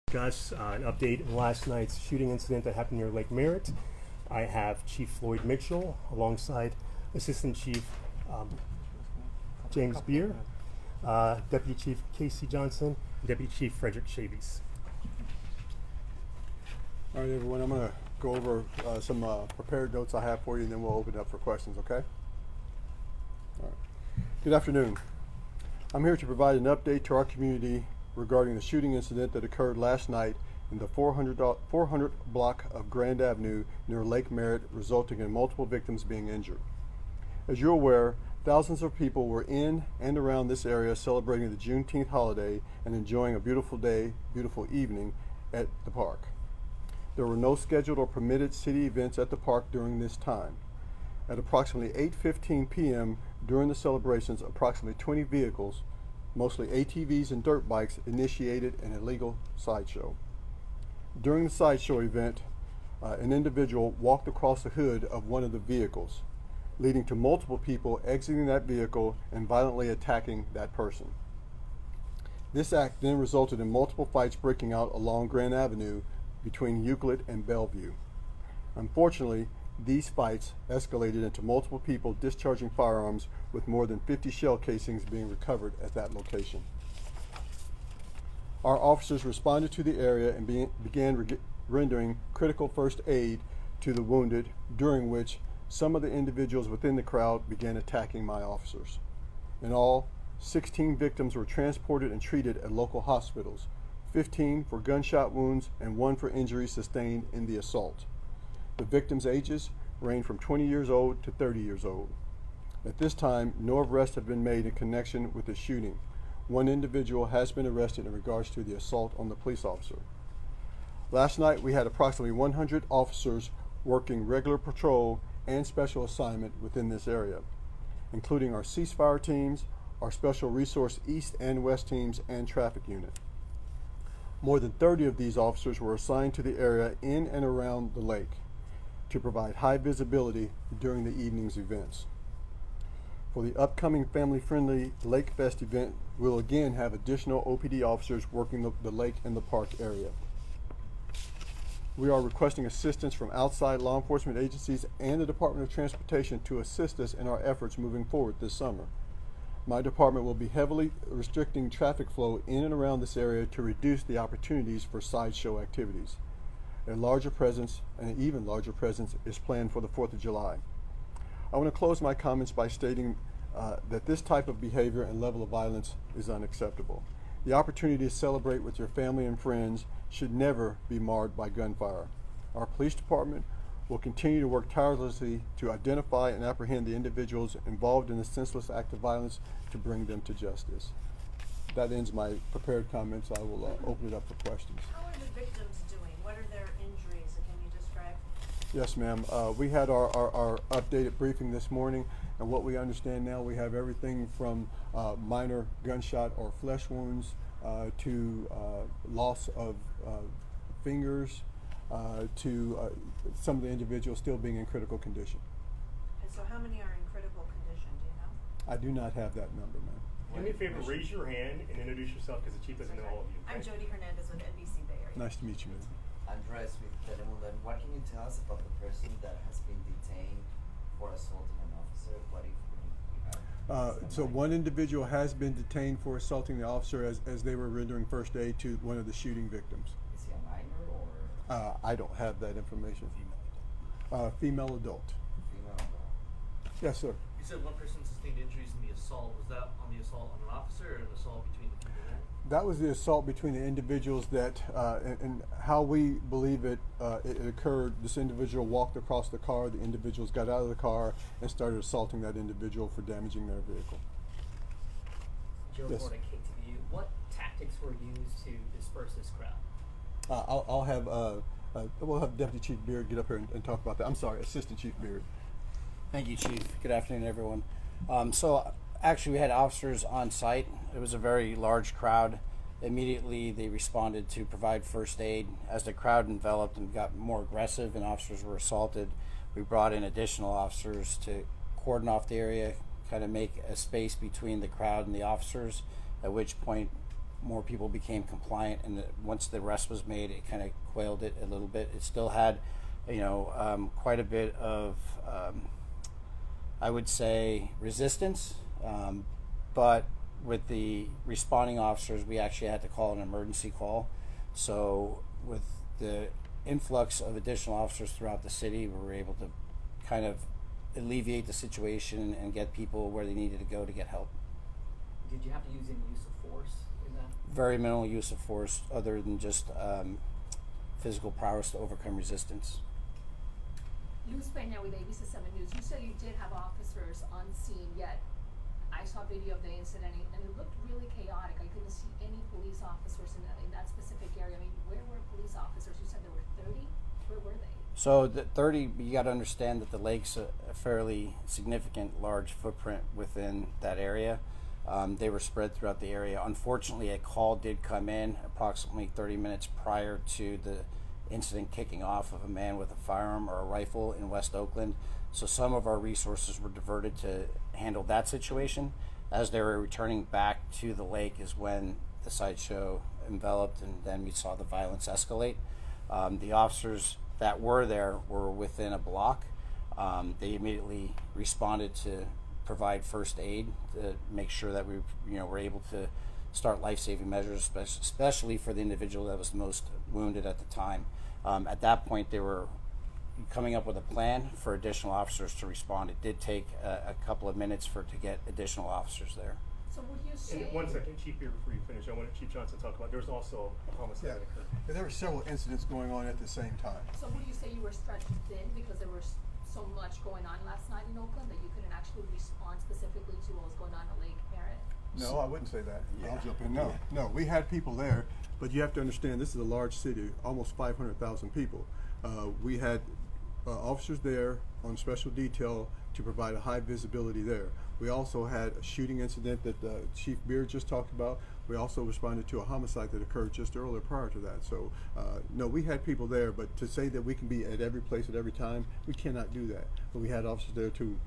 Discuss an update in last night's shooting incident that happened near Lake Merritt. I have Chief Floyd Mitchell alongside Assistant Chief James Beer, Deputy Chief Casey Johnson, and Deputy Chief Frederick Chavis. All right, everyone, I'm going to go over some prepared notes I have for you, and then we'll open it up for questions, okay? All right. Good afternoon. I'm here to provide an update to our community regarding the shooting incident that occurred last night in the 400 block of Grand Avenue near Lake Merritt, resulting in multiple victims being injured. As you're aware, thousands of people were in and around this area celebrating the Juneteenth holiday and enjoying a beautiful day, beautiful evening at the park. There were no scheduled or permitted city events at the park during this time. At approximately 8:15 p.m. during the celebrations, approximately 20 vehicles, mostly ATVs and dirt bikes, initiated an illegal sideshow. During the sideshow event, an individual walked across the hood of one of the vehicles, leading to multiple people exiting that vehicle and violently attacking that person. This act then resulted in multiple fights breaking out along Grand Avenue between Euclid and Bellevue. Unfortunately, these fights escalated into multiple people discharging firearms, with more than 50 shell casings being recovered at that location. Our officers responded to the area and began rendering critical first aid to the wounded, during which some of the individuals within the crowd began attacking my officers. In all, 16 victims were transported and treated at local hospitals, 15 for gunshot wounds and 1 for injuries sustained in the assault. The victims' ages range from 20 years old to 30 years old. At this time, no arrests have been made in connection with the shooting. One individual has been arrested in regards to the assault on the police officer. Last night, we had approximately 100 officers working regular patrol and special assignment within this area, including our ceasefire teams, our special resource East and West teams, and traffic unit. More than 30 of these officers were assigned to the area in and around the lake to provide high visibility during the evening's events. For the upcoming family-friendly Lake Fest event, we'll again have additional OPD officers working the lake and the park area. We are requesting assistance from outside law enforcement agencies and the Department of Transportation to assist us in our efforts moving forward this summer. My department will be heavily restricting traffic flow in and around this area to reduce the opportunities for sideshow activities. A larger presence, and an even larger presence, is planned for the 4th of July. I want to close my comments by stating that this type of behavior and level of violence is unacceptable. The opportunity to celebrate with your family and friends should never be marred by gunfire. Our police department will continue to work tirelessly to identify and apprehend the individuals involved in this senseless act of violence to bring them to justice. That ends my prepared comments. I will open it up for questions. How are the victims doing? What are their injuries? Can you describe? Yes, ma'am. We had our updated briefing this morning, and what we understand now, we have everything from minor gunshot or flesh wounds to loss of fingers to some of the individuals still being in critical condition. And so how many are in critical condition, do you know? I do not have that number, ma'am. Do me a favor, raise your hand and introduce yourself, because the chief doesn't know all of you. I'm Jody Hernandez with NBC Bay Area. Nice to meet you, ma'am. Andres with Telemundo. And what can you tell us about the person that has been detained for assaulting an officer? What if we have So one individual has been detained for assaulting the officer as they were rendering first aid to one of the shooting victims. Is he a minor or I don't have that information. Female adult. female? Yes, sir. You said one person sustained injuries in the assault. Was that on the assault on an officer or an assault between the people there? That was the assault between the individuals that, and how we believe it occurred. This individual walked across the car. The individuals got out of the car and started assaulting that individual for damaging their vehicle. Joe Yes. Gordon, KTVU. What tactics were used to disperse this crowd? I'll have we'll have Deputy Chief Beard get up here and talk about that. I'm sorry, Assistant Chief Beard. Thank you, Chief. Good afternoon, everyone. So actually, we had officers on site. It was a very large crowd. Immediately, they responded to provide first aid. As the crowd enveloped and got more aggressive and officers were assaulted, we brought in additional officers to cordon off the area, kind of make a space between the crowd and the officers, at which point more people became compliant, and once the arrest was made, it kind of quailed it a little bit. It still had, quite a bit of, I would say, resistance, but with the responding officers, we actually had to call an emergency call. So with the influx of additional officers throughout the city, we were able to kind of alleviate the situation and get people where they needed to go to get help. Did you have to use any use of force in that? Very minimal use of force other than just physical prowess to overcome resistance. Luz Peña with ABC 7 News. You said you did have officers on scene, yet I saw video of the incident and it looked really chaotic. I couldn't see any police officers in that specific area. I mean, where were police officers? You said there were 30? Where were they? So the 30, you got to understand that the lake's a fairly significant, large footprint within that area. They were spread throughout the area. Unfortunately, a call did come in approximately 30 minutes prior to the incident kicking off of a man with a firearm or a rifle in West Oakland. So some of our resources were diverted to handle that situation. As they were returning back to the lake is when the sideshow enveloped, and then we saw the violence escalate. The officers that were there were within a block. They immediately responded to provide first aid to make sure that we were able to start life-saving measures, especially for the individual that was most wounded at the time. At that point, they were coming up with a plan for additional officers to respond. It did take a couple of minutes to get additional officers there. So would you say... And 1 second, Chief, here before you finish, I wanted Chief Johnson to talk about, there was also a homicide that occurred. There were several incidents going on at the same time. So would you say you were stretched thin because there was so much going on last night in Oakland that you couldn't actually respond specifically to what was going on at Lake Merritt? No, I wouldn't say that. Yeah. I'll jump in. No, we had people there, but you have to understand this is a large city, almost 500,000 people. We had officers there on special detail to provide a high visibility there. We also had a shooting incident that Chief Beard just talked about. We also responded to a homicide that occurred just earlier prior to that. So, no, we had people there, but to say that we can be at every place at every time, we cannot do that. But we had officers there to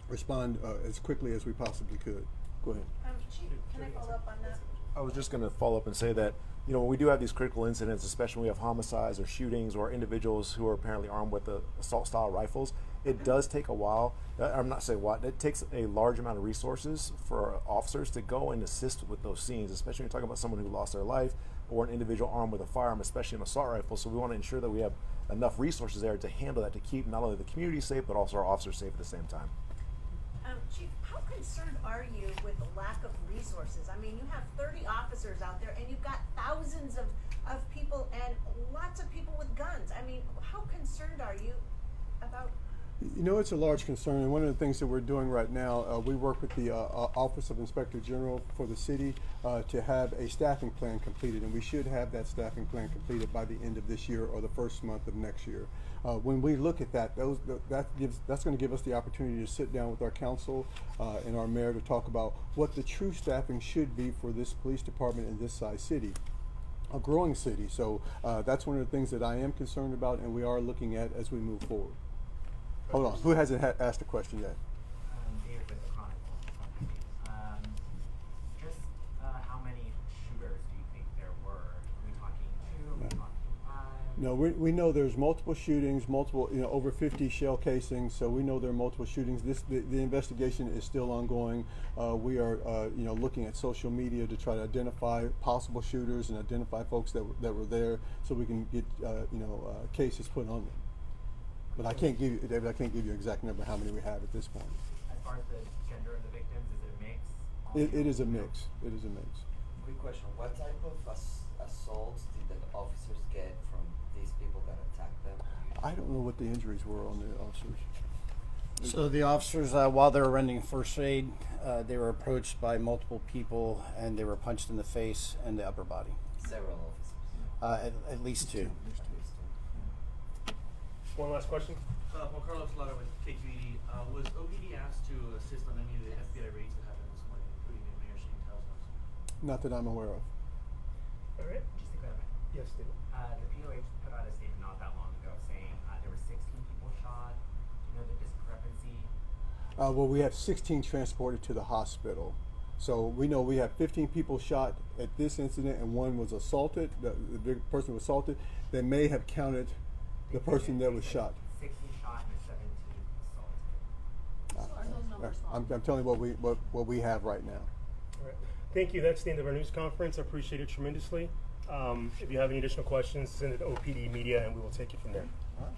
respond as quickly as we possibly could. Go ahead. Chief, can I follow up on that? I was just going to follow up and say that, when we do have these critical incidents, especially when we have homicides or shootings or individuals who are apparently armed with assault-style rifles, it does take a while. I'm not saying what. It takes a large amount of resources for officers to go and assist with those scenes, especially when you're talking about someone who lost their life or an individual armed with a firearm, especially an assault rifle. So we want to ensure that we have enough resources there to handle that, to keep not only the community safe, but also our officers safe at the same time. Chief, how concerned are you with the lack of resources? I mean, you have 30 officers out there and you've got thousands of people and lots of people with guns. I mean, how concerned are you about... It's a large concern, and one of the things that we're doing right now, we work with the Office of Inspector General for the city to have a staffing plan completed, and we should have that staffing plan completed by the end of this year or the first month of next year. When we look at that, that's going to give us the opportunity to sit down with our council and our mayor to talk about what the true staffing should be for this police department in this size city. A growing city. So that's one of the things that I am concerned about and we are looking at as we move forward. Hold on. Who hasn't asked a question yet? David with the Chronicle. Just how many shooters do you think there were? Are we talking 2? Are we talking 5? No, we know there's multiple shootings, over 50 shell casings. So we know there are multiple shootings. The investigation is still ongoing. We are looking at social media to try to identify possible shooters and identify folks that were there, so we can get cases put on them. But I can't give you, David, an exact number how many we have at this point. As far as the gender of the victims, is it a mix? It is a mix. It is a mix. Quick question, what type of assaults did the officers get from these people that attacked them? I don't know what the injuries were on the officers. So the officers, while they were rendering first aid, they were approached by multiple people and they were punched in the face and the upper body. Several officers. At least 2. One last question. Juan Carlos Lara with KQED. Was OPD asked to assist on any of the FBI raids that happened this morning, including the Mayor Shane Townsend's? Not that I'm aware of. All right. Just to clarify. Yes, David. The POH put out a statement not that long ago saying there were 16 people shot. Do you know the discrepancy? Well, we have 16 transported to the hospital. So we know we have 15 people shot at this incident, and one was assaulted. The big person was assaulted. They may have counted the person that was shot. 60 shot and 17 assaulted. So are those numbers wrong? I'm telling you what we have right now. All right. Thank you. That's the end of our news conference. I appreciate it tremendously. If you have any additional questions, send it to OPD Media, and we will take it from there. All right.